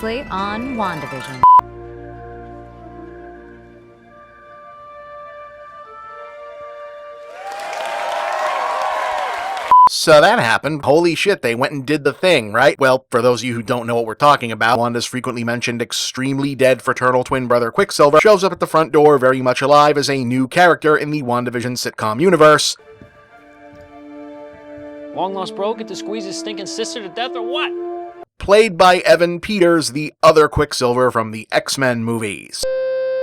previously on WandaVision. So that happened. Holy shit, they went and did the thing, right? Well, for those of you who don't know what we're talking about, Wanda's frequently mentioned extremely dead fraternal twin brother Quicksilver shows up at the front door very much alive as a new character in the WandaVision sitcom universe. Long lost bro get to squeeze his stinking sister to death or what? Played by Evan Peters, the other Quicksilver from the X-Men movies.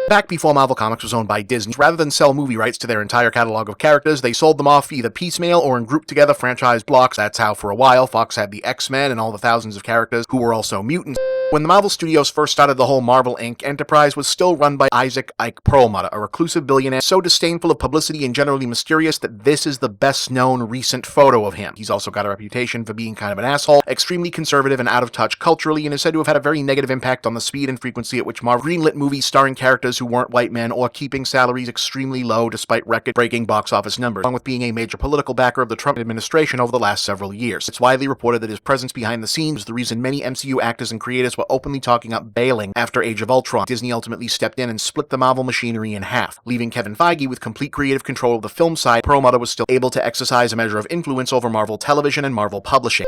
Back before Marvel Comics was owned by Disney, rather than sell movie rights to their entire catalog of characters, they sold them off either piecemeal or in grouped-together franchise blocks. That's how, for a while, Fox had the X-Men and all the thousands of characters who were also mutants. When the Marvel Studios first started, the whole Marvel Inc. enterprise was still run by Isaac Ike Perlmutter, a reclusive billionaire so disdainful of publicity and generally mysterious that this is the best-known recent photo of him. He's also got a reputation for being kind of an asshole, extremely conservative and out of touch culturally, and is said to have had a very negative impact on the speed and frequency at which Marvel greenlit movies starring characters who weren't white men or keeping salaries extremely low despite record-breaking box office numbers, along with being a major political backer of the Trump administration over the last several years. It's widely reported that his presence behind the scenes was the reason many MCU actors and creators were openly talking up bailing after Age of Ultron. Disney ultimately stepped in and split the Marvel machinery in half, leaving Kevin Feige with complete creative control of the film side. Perlmutter was still able to exercise a measure of influence over Marvel Television and Marvel Publishing.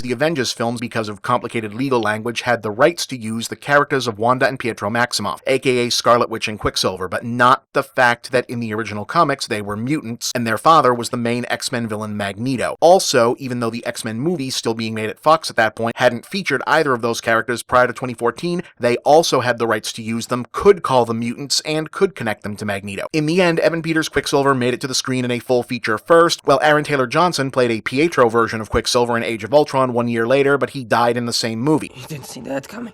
The Avengers films, because of complicated legal language, had the rights to use the characters of Wanda and Pietro Maximoff, aka Scarlet Witch and Quicksilver, but not the fact that in the original comics they were mutants, and their father was the main X-Men villain Magneto. Also, even though the X-Men movies, still being made at Fox at that point, hadn't featured either of those characters prior to 2014, they also had the rights to use them, could call them mutants, and could connect them to Magneto. In the end, Evan Peters' Quicksilver made it to the screen in a full feature first, while Aaron Taylor Johnson played a Pietro version of Quicksilver in Age of Ultron 1 year later, but he died in the same movie. You didn't see that coming.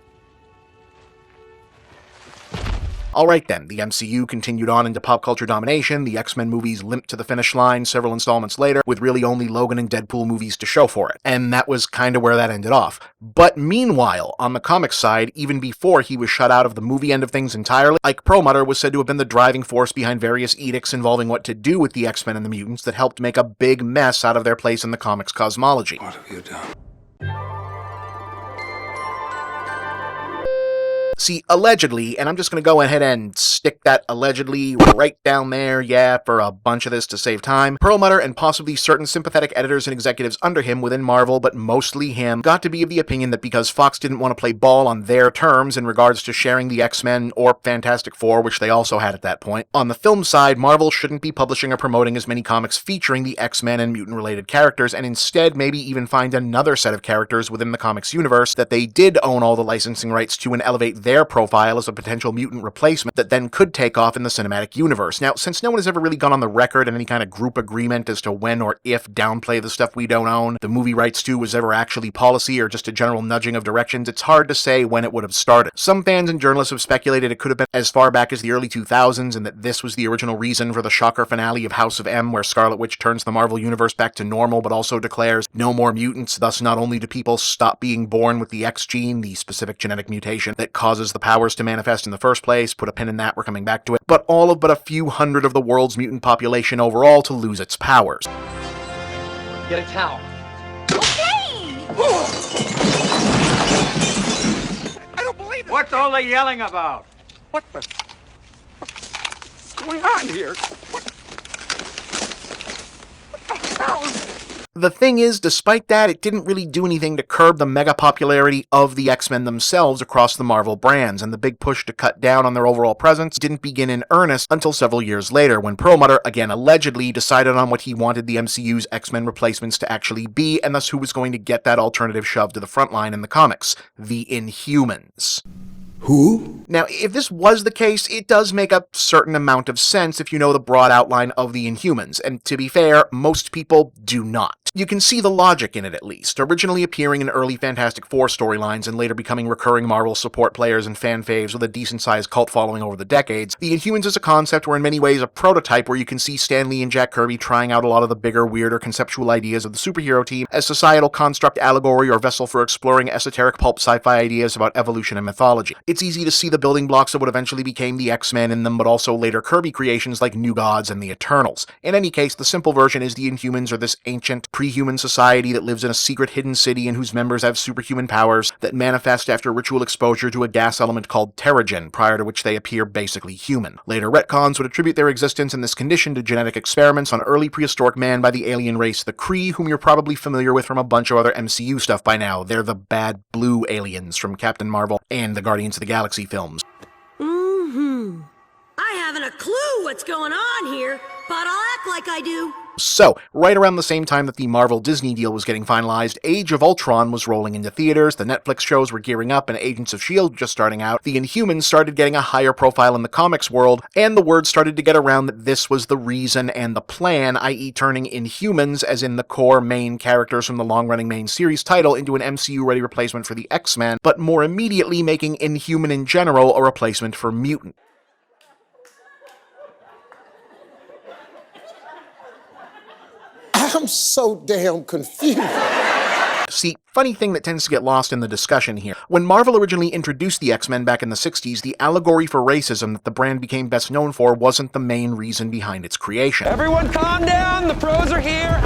Alright then, the MCU continued on into pop culture domination, the X-Men movies limped to the finish line several installments later, with really only Logan and Deadpool movies to show for it. And that was kinda where that ended off. But meanwhile, on the comics side, even before he was shut out of the movie end of things entirely, Ike Perlmutter was said to have been the driving force behind various edicts involving what to do with the X-Men and the mutants that helped make a big mess out of their place in the comics cosmology. What have you done? See, allegedly, and I'm just going to go ahead and stick that allegedly right down there, yeah, for a bunch of this to save time, Perlmutter and possibly certain sympathetic editors and executives under him within Marvel, but mostly him, got to be of the opinion that because Fox didn't want to play ball on their terms in regards to sharing the X-Men or Fantastic Four, which they also had at that point, on the film side, Marvel shouldn't be publishing or promoting as many comics featuring the X-Men and mutant-related characters, and instead maybe even find another set of characters within the comics universe that they did own all the licensing rights to and elevate their profile as a potential mutant replacement that then could take off in the cinematic universe. Now, since no one has ever really gone on the record in any kind of group agreement as to when or if downplay the stuff we don't own, the movie rights to was ever actually policy or just a general nudging of directions, it's hard to say when it would have started. Some fans and journalists have speculated it could have been as far back as the early 2000s and that this was the original reason for the shocker finale of House of M, where Scarlet Witch turns the Marvel Universe back to normal but also declares no more mutants, thus not only do people stop being born with the X gene, the specific genetic mutation that causes the powers to manifest in the first place, put a pin in that, we're coming back to it, but all of but a few hundred of the world's mutant population overall to lose its powers. Get a towel. I don't believe it! What's all the yelling about? What's going on here? What the hell? The thing is, despite that, it didn't really do anything to curb the mega popularity of the X-Men themselves across the Marvel brands, and the big push to cut down on their overall presence didn't begin in earnest until several years later, when Perlmutter, again allegedly, decided on what he wanted the MCU's X-Men replacements to actually be, and thus who was going to get that alternative shoved to the front line in the comics: the Inhumans. Who? Now, if this was the case, it does make a certain amount of sense if you know the broad outline of the Inhumans, and to be fair, most people do not. You can see the logic in it at least. Originally appearing in early Fantastic Four storylines and later becoming recurring Marvel support players and fan faves with a decent-sized cult following over the decades, the Inhumans is a concept where in many ways a prototype where you can see Stan Lee and Jack Kirby trying out a lot of the bigger, weirder conceptual ideas of the superhero team as societal construct, allegory, or vessel for exploring esoteric pulp sci-fi ideas about evolution and mythology. It's easy to see the building blocks of what eventually became the X-Men in them, but also later Kirby creations like New Gods and the Eternals. In any case, the simple version is the Inhumans are this ancient, pre-human society that lives in a secret hidden city and whose members have superhuman powers that manifest after ritual exposure to a gas element called terrigen, prior to which they appear basically human. Later retcons would attribute their existence in this condition to genetic experiments on early prehistoric man by the alien race the Kree, whom you're probably familiar with from a bunch of other MCU stuff by now. They're the bad blue aliens from Captain Marvel and the Guardians of the Galaxy films. I haven't a clue what's going on here, but I'll act like I do. So, right around the same time that the Marvel-Disney deal was getting finalized, Age of Ultron was rolling into theaters, the Netflix shows were gearing up, and Agents of S.H.I.E.L.D. just starting out, the Inhumans started getting a higher profile in the comics world, and the word started to get around that this was the reason and the plan, i.e. turning Inhumans, as in the core main characters from the long-running main series title, into an MCU-ready replacement for the X-Men, but more immediately making Inhuman in general a replacement for mutant. I'm so damn confused. See, funny thing that tends to get lost in the discussion here. When Marvel originally introduced the X-Men back in the 60s, the allegory for racism that the brand became best known for wasn't the main reason behind its creation. Everyone calm down. The pros are here.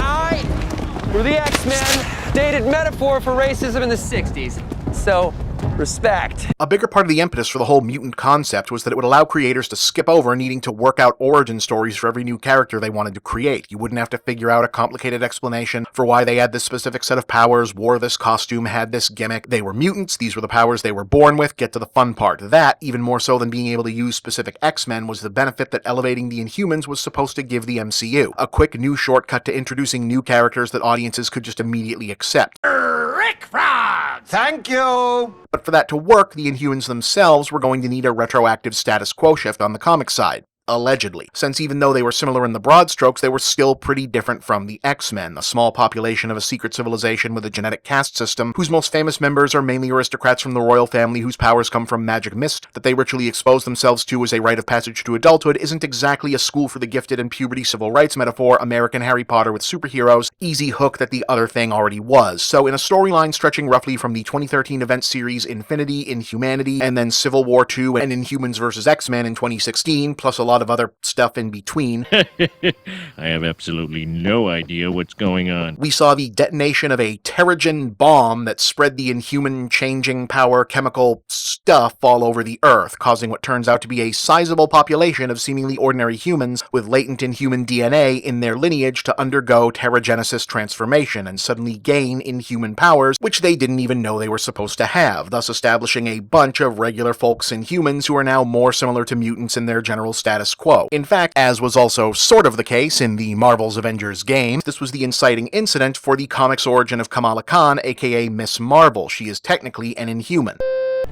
We're the X-Men. Dated metaphor for racism in the 60s. So, respect. A bigger part of the impetus for the whole mutant concept was that it would allow creators to skip over needing to work out origin stories for every new character they wanted to create. You wouldn't have to figure out a complicated explanation for why they had this specific set of powers, wore this costume, had this gimmick. They were mutants, these were the powers they were born with, get to the fun part. That, even more so than being able to use specific X-Men, was the benefit that elevating the Inhumans was supposed to give the MCU. A quick new shortcut to introducing new characters that audiences could just immediately accept. Rick Frog! Thank you! But for that to work, the Inhumans themselves were going to need a retroactive status quo shift on the comic side. Allegedly, since even though they were similar in the broad strokes, they were still pretty different from the X-Men, a small population of a secret civilization with a genetic caste system, whose most famous members are mainly aristocrats from the royal family whose powers come from magic mist that they ritually expose themselves to as a rite of passage to adulthood. Isn't exactly a school for the gifted and puberty civil rights metaphor, American Harry Potter with superheroes, easy hook that the other thing already was. So in a storyline stretching roughly from the 2013 event series Infinity, Inhumanity, and then Civil War II and Inhumans vs. X-Men in 2016, plus a lot of other stuff in between. I have absolutely no idea what's going on. We saw the detonation of a terrigen bomb that spread the inhuman changing power chemical stuff all over the Earth, causing what turns out to be a sizable population of seemingly ordinary humans with latent inhuman DNA in their lineage to undergo terrigenesis transformation and suddenly gain inhuman powers, which they didn't even know they were supposed to have, thus establishing a bunch of regular folks and humans who are now more similar to mutants in their general status quo. In fact, as was also sort of the case in the Marvel's Avengers game, this was the inciting incident for the comics origin of Kamala Khan, aka Miss Marvel. She is technically an Inhuman.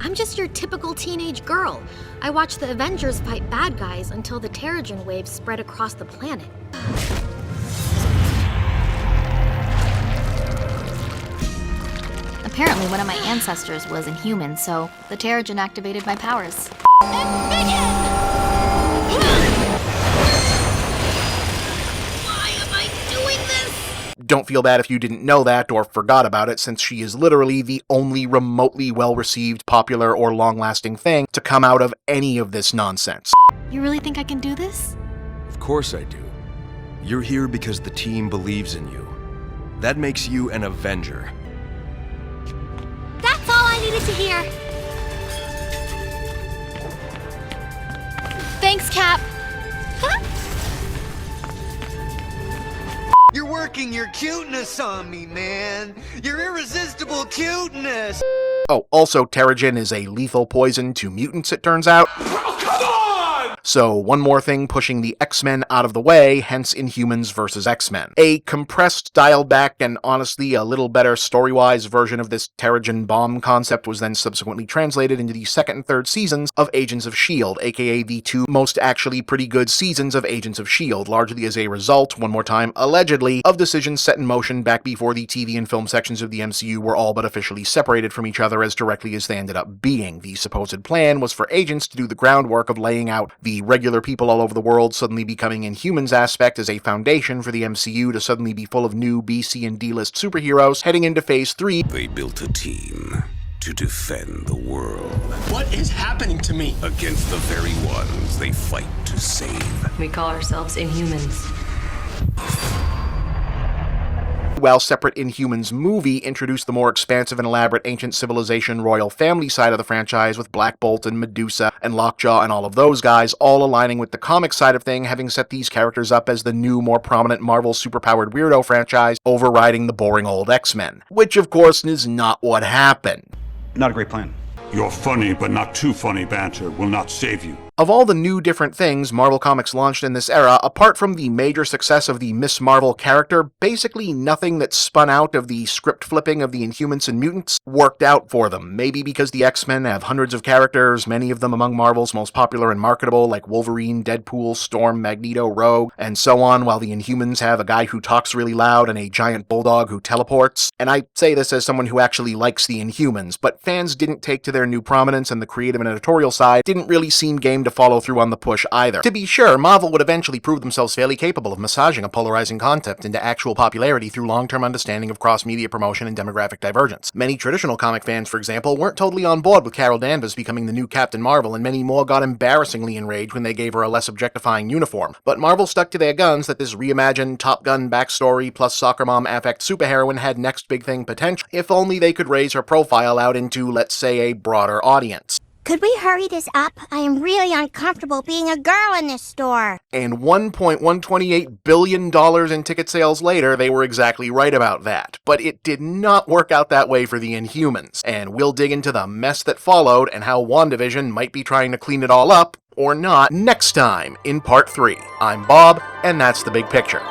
I'm just your typical teenage girl. I watched the Avengers fight bad guys until the Terrigen wave spread across the planet. Apparently one of my ancestors was Inhuman, so the Terrigen activated my powers. Don't feel bad if you didn't know that or forgot about it, since she is literally the only remotely well-received, popular, or long-lasting thing to come out of any of this nonsense. You really think I can do this? Of course I do. You're here because the team believes in you. That makes you an Avenger. That's all I needed to hear. Thanks, Cap. You're working your cuteness on me, man. Your irresistible cuteness. Oh, also, Terrigen is a lethal poison to mutants, it turns out. Oh, come on! So, one more thing pushing the X-Men out of the way, hence Inhumans vs. X-Men. A compressed, dialed back, and honestly a little better story-wise version of this Terrigen bomb concept was then subsequently translated into the second and third seasons of Agents of S.H.I.E.L.D., aka the two most actually pretty good seasons of Agents of S.H.I.E.L.D., largely as a result, one more time, allegedly, of decisions set in motion back before the TV and film sections of the MCU were all but officially separated from each other as directly as they ended up being. The supposed plan was for agents to do the groundwork of laying out the regular people all over the world suddenly becoming Inhumans aspect as a foundation for the MCU to suddenly be full of new B, C, and D-list superheroes heading into Phase 3. They built a team to defend the world. What is happening to me? Against the very ones they fight to save. We call ourselves Inhumans. while separate Inhumans movie introduced the more expansive and elaborate ancient civilization royal family side of the franchise with Black Bolt and Medusa and Lockjaw and all of those guys, all aligning with the comic side of thing, having set these characters up as the new, more prominent Marvel superpowered weirdo franchise, overriding the boring old X-Men. Which, of course, is not what happened. Not a great plan. Your funny but not too funny banter will not save you. Of all the new different things Marvel Comics launched in this era, apart from the major success of the Miss Marvel character, basically nothing that spun out of the script flipping of the Inhumans and Mutants worked out for them. Maybe because the X-Men have hundreds of characters, many of them among Marvel's most popular and marketable, like Wolverine, Deadpool, Storm, Magneto, Rogue, and so on, while the Inhumans have a guy who talks really loud and a giant bulldog who teleports. And I say this as someone who actually likes the Inhumans, but fans didn't take to their new prominence, and the creative and editorial side didn't really seem game to follow through on the push either. To be sure, Marvel would eventually prove themselves fairly capable of massaging a polarizing concept into actual popularity through long-term understanding of cross-media promotion and demographic divergence. Many traditional comic fans, for example, weren't totally on board with Carol Danvers becoming the new Captain Marvel, and many more got embarrassingly enraged when they gave her a less objectifying uniform. But Marvel stuck to their guns that this reimagined Top Gun backstory plus soccer mom affect superheroine had next big thing potential, if only they could raise her profile out into, let's say, a broader audience. Could we hurry this up? I am really uncomfortable being a girl in this store. And $1.128 billion in ticket sales later, they were exactly right about that. But it did not work out that way for the Inhumans, and we'll dig into the mess that followed and how WandaVision might be trying to clean it all up, or not, next time in Part 3. I'm Bob, and that's The Big Picture.